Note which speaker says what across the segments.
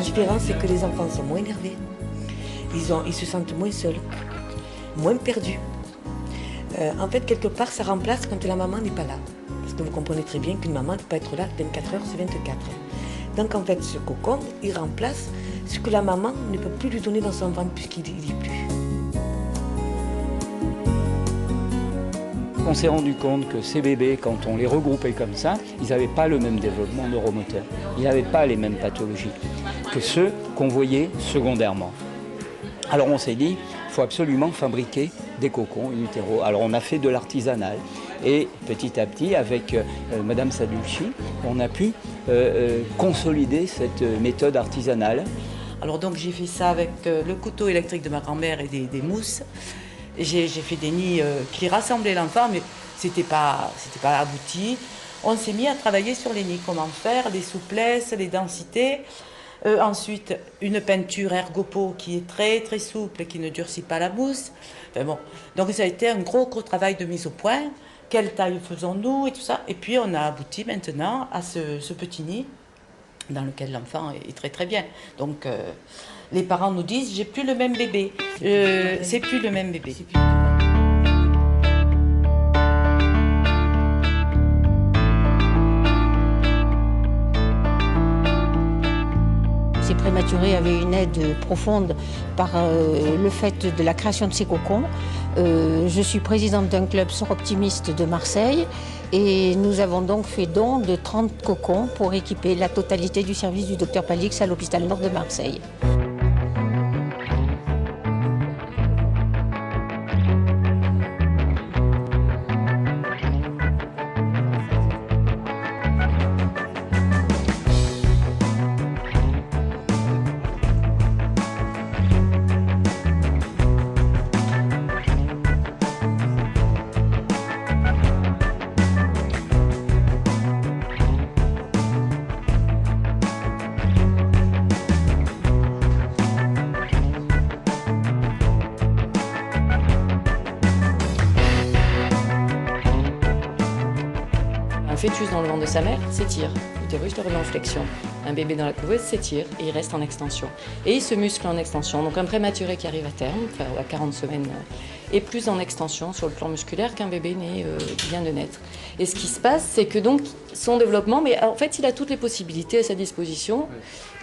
Speaker 1: différence, c'est que les enfants sont moins énervés, ils se sentent moins seuls, moins perdus. En fait, quelque part, ça remplace quand la maman n'est pas là. Parce que vous comprenez très bien qu'une maman ne peut pas être là 24 heures sur 24. Donc en fait, ce cocon, il remplace ce que la maman ne peut plus lui donner dans son ventre puisqu'il n'y est plus.
Speaker 2: On s'est rendu compte que ces bébés, quand on les regroupait comme ça, ils n'avaient pas le même développement neuromoteur. Ils n'avaient pas les mêmes pathologies que ceux qu'on voyait secondairement. Alors on s'est dit, il faut absolument fabriquer des cocons in utero. Alors on a fait de l'artisanal et petit à petit, avec Madame Sadulci, on a pu consolider cette méthode artisanale.
Speaker 3: Alors donc j'ai fait ça avec le couteau électrique de ma grand-mère et des mousses. J'ai fait des nids qui rassemblaient l'enfant, mais c'était pas abouti. On s'est mis à travailler sur les nids, comment faire, les souplesses, les densités. Ensuite, une peinture ergopo qui est très très souple et qui ne durcit pas la mousse. Enfin bon. Donc ça a été un gros travail de mise au point. Quelle taille faisons-nous et tout ça. Et puis on a abouti maintenant à ce petit nid dans lequel l'enfant est très très bien. Donc les parents nous disent, j'ai plus le même bébé. C'est plus le même bébé.
Speaker 4: Ces prématurés avaient une aide profonde par le fait de la création de ces cocons. Je suis présidente d'un club Sœurs Optimistes de Marseille et nous avons donc fait don de 30 cocons pour équiper la totalité du service du Dr Palix à l'hôpital Nord de Marseille.
Speaker 5: Un fœtus dans le ventre de sa mère s'étire, l'utérus le remet en flexion. Un bébé dans la couveuse s'étire et il reste en extension. Et il se muscle en extension. Donc un prématuré qui arrive à terme, enfin à 40 semaines, est plus en extension sur le plan musculaire qu'un bébé né qui vient de naître. Et ce qui se passe, c'est que donc son développement, mais en fait il a toutes les possibilités à sa disposition,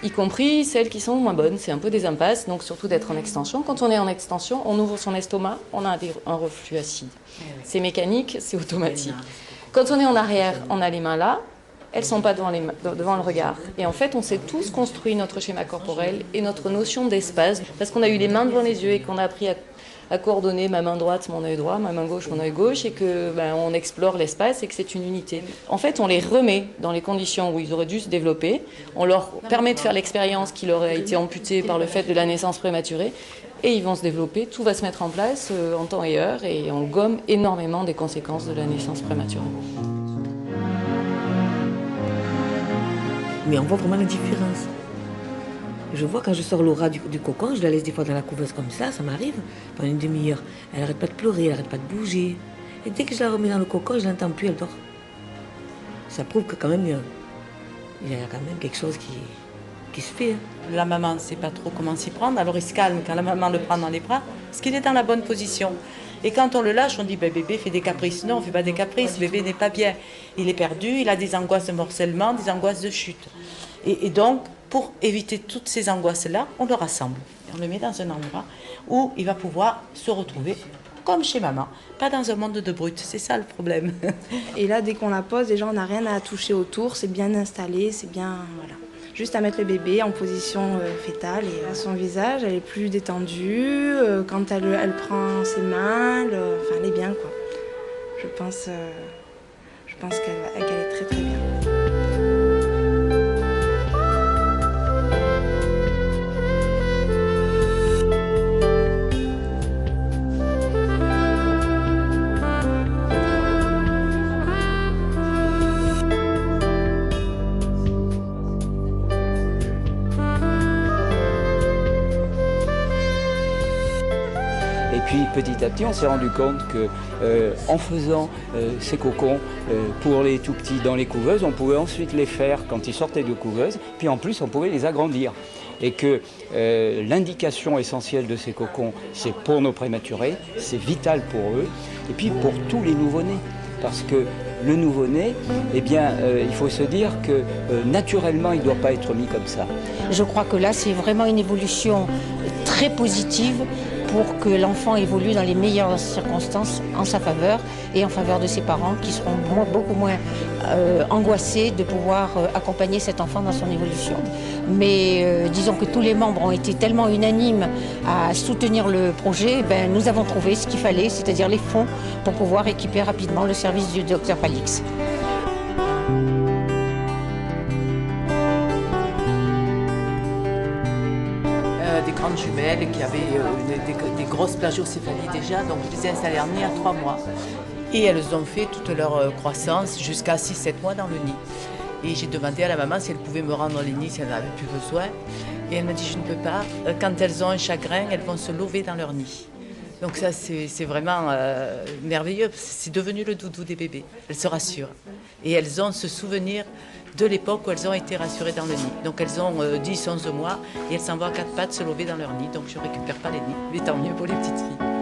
Speaker 5: y compris celles qui sont moins bonnes. C'est un peu des impasses, donc surtout d'être en extension. Quand on est en extension, on ouvre son estomac, on a un reflux acide. C'est mécanique, c'est automatique. Quand on est en arrière, on a les mains là, elles ne sont pas devant le regard. Et en fait, on s'est tous construit notre schéma corporel et notre notion d'espace, parce qu'on a eu les mains devant les yeux et qu'on a appris à coordonner ma main droite, mon œil droit, ma main gauche, mon œil gauche, et que on explore l'espace et que c'est une unité. En fait, on les remet dans les conditions où ils auraient dû se développer. On leur permet de faire l'expérience qui leur a été amputée par le fait de la naissance prématurée. Et ils vont se développer, tout va se mettre en place en temps et heure et on gomme énormément des conséquences de la naissance prématurée.
Speaker 1: Mais on voit vraiment la différence. Je vois quand je sors Laura du cocon, je la laisse des fois dans la couveuse comme ça m'arrive, pendant une demi-heure. Elle n'arrête pas de pleurer, elle n'arrête pas de bouger. Et dès que je la remets dans le cocon, je ne l'entends plus, elle dort. Ça prouve que quand même, il y a quand même quelque chose qui se fait.
Speaker 3: La maman ne sait pas trop comment s'y prendre, alors il se calme quand la maman le prend dans les bras, parce qu'il est dans la bonne position. Et quand on le lâche, on dit bébé fait des caprices. Non, on ne fait pas des caprices, bébé n'est pas bien. Il est perdu, il a des angoisses de morcellement, des angoisses de chute. Et donc, pour éviter toutes ces angoisses-là, on le rassemble. On le met dans un endroit où il va pouvoir se retrouver comme chez maman, pas dans un monde de brutes, c'est ça le problème.
Speaker 6: Et là, dès qu'on la pose, déjà on n'a rien à toucher autour, c'est bien installé, c'est bien... Voilà. Juste à mettre le bébé en position fétale et son visage, elle est plus détendue. Quand elle prend ses mains, elle est bien quoi. Je pense qu'elle est très très bien.
Speaker 2: Et puis petit à petit, on s'est rendu compte que en faisant ces cocons pour les tout petits dans les couveuses, on pouvait ensuite les faire quand ils sortaient de couveuse, puis en plus on pouvait les agrandir. et que l'indication essentielle de ces cocons, c'est pour nos prématurés, c'est vital pour eux, et puis pour tous les nouveau-nés. Parce que le nouveau-né, eh bien, il faut se dire que naturellement, il ne doit pas être mis comme ça.
Speaker 4: Je crois que là, c'est vraiment une évolution très positive pour que l'enfant évolue dans les meilleures circonstances en sa faveur et en faveur de ses parents qui seront beaucoup moins angoissés de pouvoir accompagner cet enfant dans son évolution. Mais disons que tous les membres ont été tellement unanimes à soutenir le projet, ben, nous avons trouvé ce qu'il fallait, c'est-à-dire les fonds pour pouvoir équiper rapidement le service du Dr Palix.
Speaker 3: Des grandes jumelles qui avaient des grosses plagiocéphalies déjà, donc je les ai installées en nid à 3 mois. Et elles ont fait toute leur croissance jusqu'à 6-7 mois dans le nid. Et j'ai demandé à la maman si elle pouvait me rendre les nids si elle n'avait plus besoin. Et elle m'a dit je ne peux pas. Quand elles ont un chagrin, elles vont se lever dans leur nid. Donc ça c'est vraiment merveilleux. C'est devenu le doudou des bébés. Elles se rassurent. Et elles ont ce souvenir de l'époque où elles ont été rassurées dans le nid. Donc elles ont 10-11 mois et elles s'en vont à 4 pattes se lever dans leur nid. Donc je ne récupère pas les nids. Mais tant mieux pour les petites filles.